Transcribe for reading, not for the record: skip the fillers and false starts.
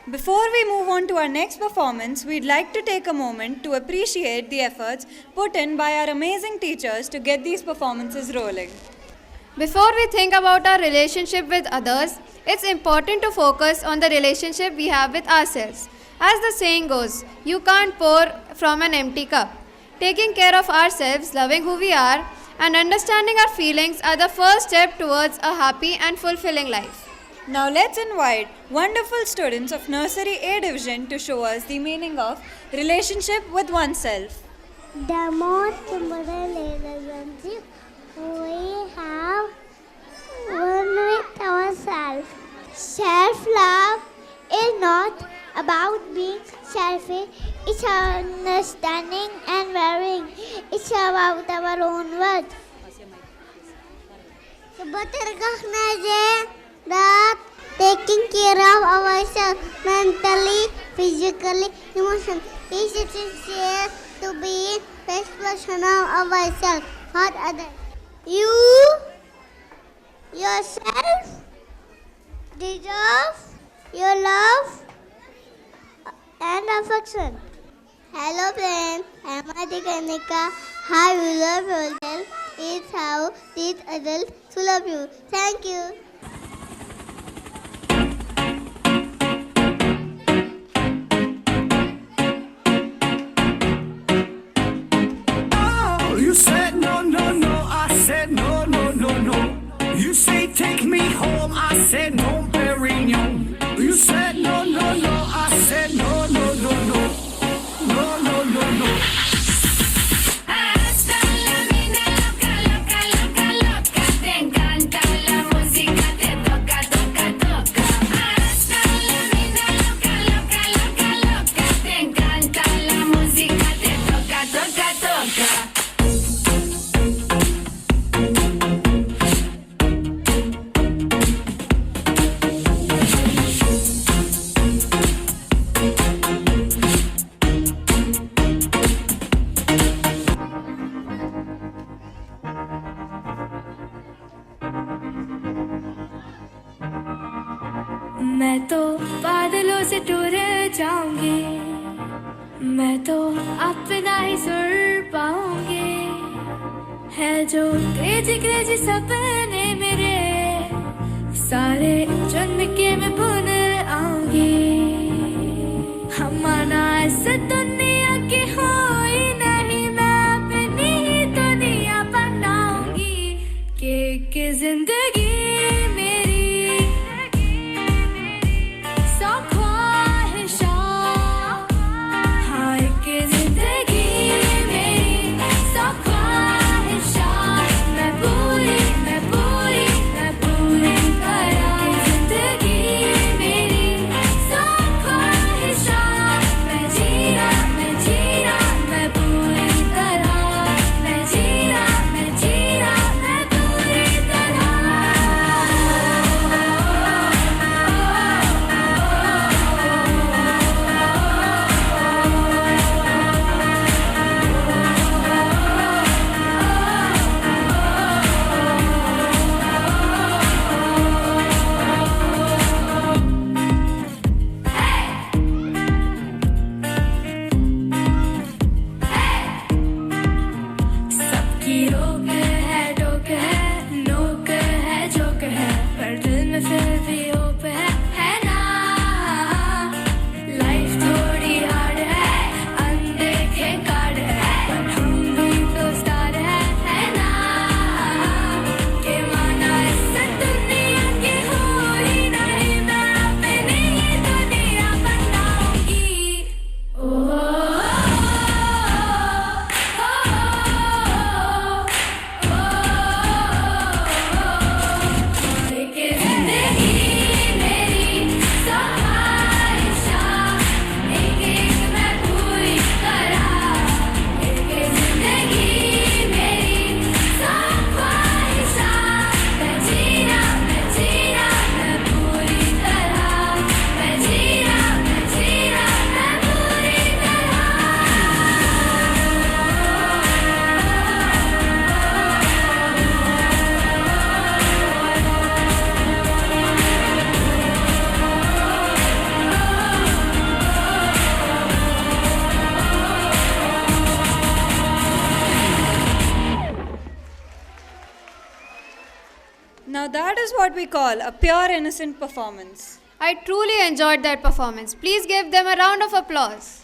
Before we move on to our next performance, we'd like to take a moment to appreciate the efforts put in by our amazing teachers to get these performances rolling. Before we think about our relationship with others, it's important to focus on the relationship we have with ourselves. As the saying goes, you can't pour from an empty cup. Taking care of ourselves, loving who we are, and understanding our feelings are the first step towards a happy and fulfilling life. Now let's invite wonderful students of Nursery A Division to show us the meaning of relationship with oneself. The most important relationship we have one with ourselves. Self-love is not about being selfish, it's understanding and varying. It's about our own worth. But recognize that taking care of ourselves mentally, physically, emotionally is essential to be best version of ourselves, not others. You yourself deserve your love and affection. Hello friends, I am Adhikanika. How you love yourself is how teach others to love you. Thank you. You said no, no, no, I said no, no, no, no. You say take me home, I said no, Perignon. You said no, no, no, I said no, no, no, no. No, no, no, no. Hasta la mina loca, loca, loca, loca. Te encanta la música, te toca, toca, toca. Hasta la mina loca, loca, loca, loca. Te encanta la música, te toca, toca, toca. मैं तो बादलों से tour जाऊंगी, मैं तो अपना ही सुर पाऊंगी। है जो क्रेजी क्रेजी सपने मेरे, सारे चुन के मैं भूल आऊंगी। हमारा इस दुनिया की हो ही नहीं, मैं अपनी ही दुनिया बनाऊंगी। कि जिंदगी Now that is what we call a pure innocent performance. I truly enjoyed that performance. Please give them a round of applause.